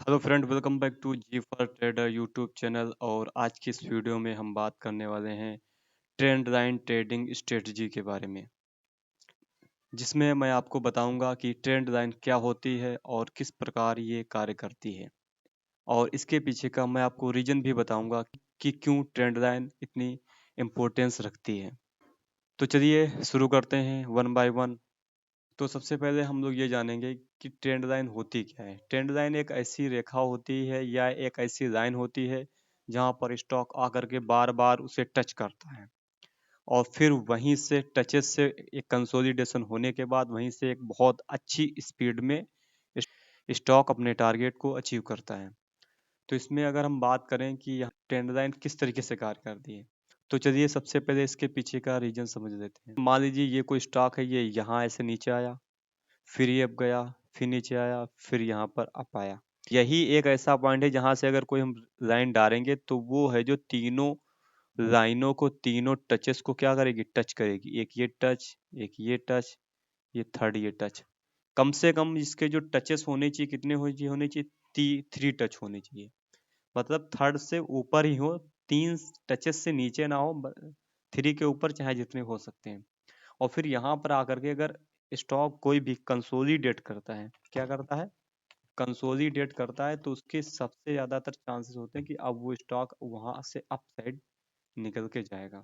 Hello friend, welcome back to G for trader YouTube channel. और आज की इस वीडियो में हम बात करने वाले हैं ट्रेंड लाइन ट्रेडिंग स्ट्रेटजी के बारे में, जिसमें मैं आपको बताऊंगा कि ट्रेंड लाइन क्या होती है और किस प्रकार ये कार्य करती है, और इसके पीछे का मैं आपको रीजन भी बताऊंगा कि क्यों ट्रेंड लाइन इतनी इम्पोर्टेंस रखती है। तो चलिए शुरू करते हैं वन बाय वन। तो सबसे पहले हम लोग ये जानेंगे कि ट्रेंड लाइन होती क्या है। ट्रेंड लाइन एक ऐसी रेखा होती है या एक ऐसी लाइन होती है जहां पर स्टॉक आकर के बार बार उसे टच करता है, और फिर वहीं से टचेस से एक कंसोलिडेशन होने के बाद वहीं से एक बहुत अच्छी स्पीड में स्टॉक अपने टारगेट को अचीव करता है। तो इसमें अगर हम बात करें कि ट्रेंड लाइन किस तरीके से कार्य करती है, तो चलिए सबसे पहले इसके पीछे का रीजन समझ लेते हैं। मान लीजिए ये कोई स्टॉक है, ये यहाँ ऐसे नीचे आया, फिर ये अप गया, फिर नीचे आया, फिर यहाँ पर अप आया। यही एक ऐसा पॉइंट है जहां से अगर कोई हम लाइन डालेंगे तो वो है जो तीनों लाइनों को, तीनों टचेस को क्या करेगी, टच करेगी। एक ये टच, एक ये टच, ये थर्ड ये टच। कम से कम इसके जो टचेस होने चाहिए, कितने होने चाहिए, 3 टच होने चाहिए। मतलब थर्ड से ऊपर ही हो, 3 टचेस से नीचे ना हो, 3 के ऊपर चाहे जितने हो सकते हैं। और फिर यहाँ पर आकर के अगर स्टॉक कोई भी कंसोलिडेट करता है, क्या करता है, कंसोलिडेट करता है, तो उसके सबसे ज्यादातर चांसेस होते हैं कि अब वो स्टॉक वहां से अप साइड निकल के जाएगा।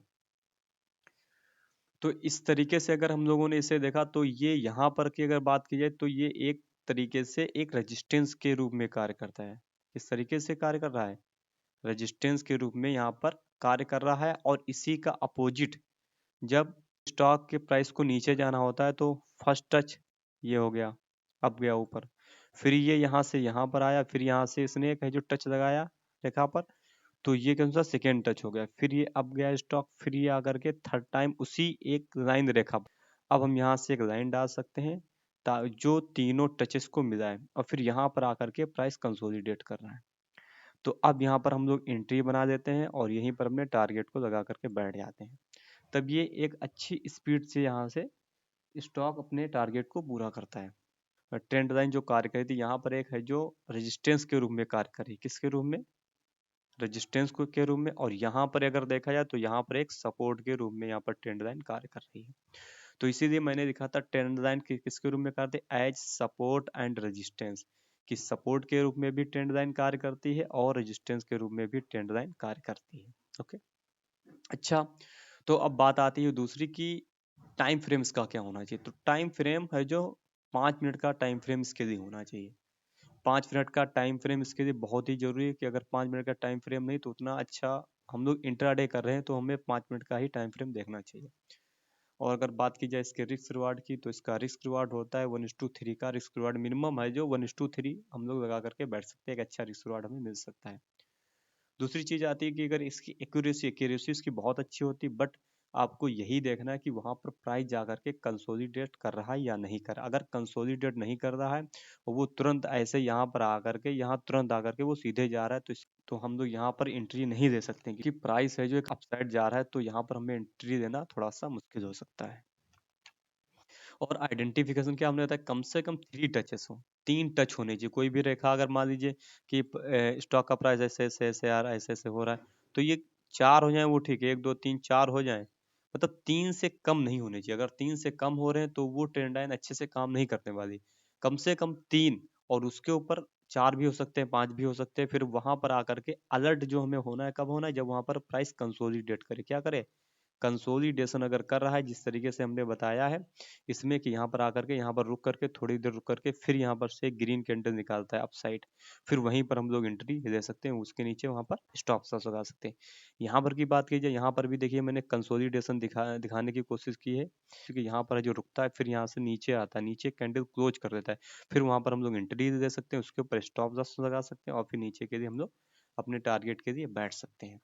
तो इस तरीके से अगर हम लोगों ने इसे देखा तो ये यहाँ पर की अगर बात की जाए तो ये एक तरीके से एक रेजिस्टेंस के रूप में कार्य करता है। इस तरीके से कार्य कर रहा है, रेजिस्टेंस के रूप में यहाँ पर कार्य कर रहा है। और इसी का अपोजिट, जब स्टॉक के प्राइस को नीचे जाना होता है तो फर्स्ट टच ये हो गया, अब गया ऊपर, फिर ये यहाँ से यहाँ पर आया, फिर यहाँ से इसने एक है जो टच लगाया रेखा पर, तो ये कौन सा, सेकेंड टच हो गया, फिर ये अब गया स्टॉक, फिर ये आकर के थर्ड टाइम उसी एक लाइन रेखा पर। अब हम यहाँ से एक लाइन डाल सकते हैं जो तीनों टचेस को मिलाए, और फिर यहाँ पर आकर के प्राइस कंसोलिडेट कर रहा है। तो अब यहाँ पर हम लोग एंट्री बना देते हैं और यहीं पर अपने टारगेट को लगा करके बैठ जाते हैं। तब ये एक अच्छी स्पीड से यहाँ से स्टॉक अपने टारगेट को पूरा करता है। ट्रेंड लाइन जो कार्य करी थी यहाँ पर एक है जो रेजिस्टेंस के रूप में कार्य करी, किसके रूप में, रेजिस्टेंस को के रूप में। और यहाँ पर अगर देखा जाए तो यहाँ पर एक सपोर्ट के रूप में यहाँ पर ट्रेंड लाइन कार्य कर रही है। तो इसीलिए मैंने लिखा था ट्रेंड लाइन किसके रूप में कार्य, एज सपोर्ट एंड रेजिस्टेंस, कि सपोर्ट के रूप में भी ट्रेंड लाइन कार्य करती है और रेजिस्टेंस के रूप में भी ट्रेंड लाइन कार्य करती है। ओके, अच्छा। तो अब बात आती है दूसरी की टाइम फ्रेम इसका क्या होना चाहिए। तो टाइम फ्रेम है जो 5 मिनट का टाइम फ्रेम इसके लिए होना चाहिए। 5 मिनट का टाइम फ्रेम इसके लिए बहुत ही जरूरी है कि अगर 5 मिनट का टाइम फ्रेम नहीं तो उतना अच्छा, हम लोग इंट्राडे कर रहे हैं तो हमें 5 मिनट का ही टाइम फ्रेम देखना चाहिए। और अगर बात की जाए इसके रिस्क रिवार्ड की, तो इसका रिस्क रिवार्ड होता है 1:3 का रिस्क रिवार्ड मिनिमम है, जो 1:3 हम लोग लगा करके बैठ सकते हैं, एक अच्छा रिस्क रिवार्ड हमें मिल सकता है। दूसरी चीज आती है कि अगर इसकी एक्यूरेसी एक्यूरेसी इसकी बहुत अच्छी होती, बट आपको यही देखना है कि वहां पर प्राइस जाकर के कंसोलिडेट कर रहा है या नहीं कर रहा। अगर कंसोलिडेट नहीं कर रहा है और वो तुरंत ऐसे यहाँ पर आकर के, यहाँ तुरंत आकर के वो सीधे जा रहा है, तो हम लोग यहाँ पर एंट्री नहीं दे सकते, क्योंकि प्राइस है जो एक अपसाइड जा रहा है, तो यहाँ पर हमें एंट्री देना थोड़ा सा मुश्किल हो सकता है। और आइडेंटिफिकेशन क्या हमने बताया, कम से कम 3 टचेस हो, 3 टच होने चाहिए। कोई भी रेखा अगर मान लीजिए कि स्टॉक का प्राइस ऐसे ऐसे ऐसे आ रहा है, ऐसे ऐसे हो रहा है, तो ये 4 हो जाए वो ठीक है, 1 2 3 4 हो जाए, मतलब 3 से कम नहीं होने चाहिए। अगर 3 से कम हो रहे हैं तो वो ट्रेंड लाइन अच्छे से काम नहीं करने वाली। कम से कम 3, और उसके ऊपर 4 भी हो सकते हैं, 5 भी हो सकते हैं। फिर वहां पर आकर के अलर्ट जो हमें होना है, कब होना है, जब वहां पर प्राइस कंसोलिडेट करे, क्या करे, कंसोलिडेशन अगर कर रहा है, जिस तरीके से हमने बताया है इसमें, कि यहाँ पर आकर के, यहाँ पर रुक करके, थोड़ी देर रुक करके, फिर यहाँ पर से ग्रीन कैंडल निकालता है अपसाइड, फिर वहीं पर हम लोग एंट्री ले सकते हैं, उसके नीचे वहाँ पर स्टॉप लॉस लगा सकते हैं। यहाँ पर की बात की जाए, यहाँ पर भी देखिए मैंने कंसोलिडेशन दिखाने की कोशिश की है, क्योंकि यहाँ पर जो रुकता है फिर यहाँ से नीचे आता है, नीचे कैंडल क्लोज कर देता है, फिर वहाँ पर हम लोग एंट्री दे सकते हैं, उसके ऊपर स्टॉप लॉस लगा सकते हैं, और फिर नीचे के लिए हम लोग अपने टारगेट के लिए बैठ सकते हैं।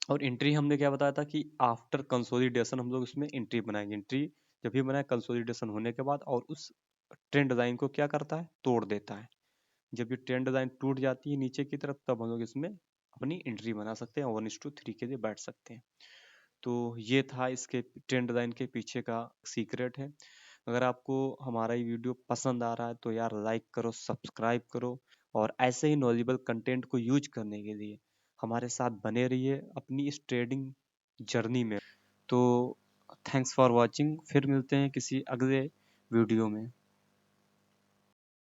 और एंट्री हमने क्या बताया था कि आफ्टर कंसोलिडेशन हम लोग इसमें एंट्री बनाएंगे। एंट्री जब भी बनाए कंसोलिडेशन होने के बाद, और उस ट्रेंड लाइन को क्या करता है, तोड़ देता है। जब ये ट्रेंड लाइन टूट जाती है नीचे की तरफ, तब हम लोग इसमें अपनी एंट्री बना सकते हैं और 1:3 के लिए बैठ सकते हैं। तो ये था इसके ट्रेंड लाइन के पीछे का सीक्रेट है। अगर आपको हमारा ये वीडियो पसंद आ रहा है तो यार लाइक करो, सब्सक्राइब करो और ऐसे ही नॉलेजेबल कंटेंट को यूज करने के लिए हमारे साथ बने रहिए अपनी इस ट्रेडिंग जर्नी में। तो थैंक्स फॉर वॉचिंग, फिर मिलते हैं किसी अगले वीडियो में।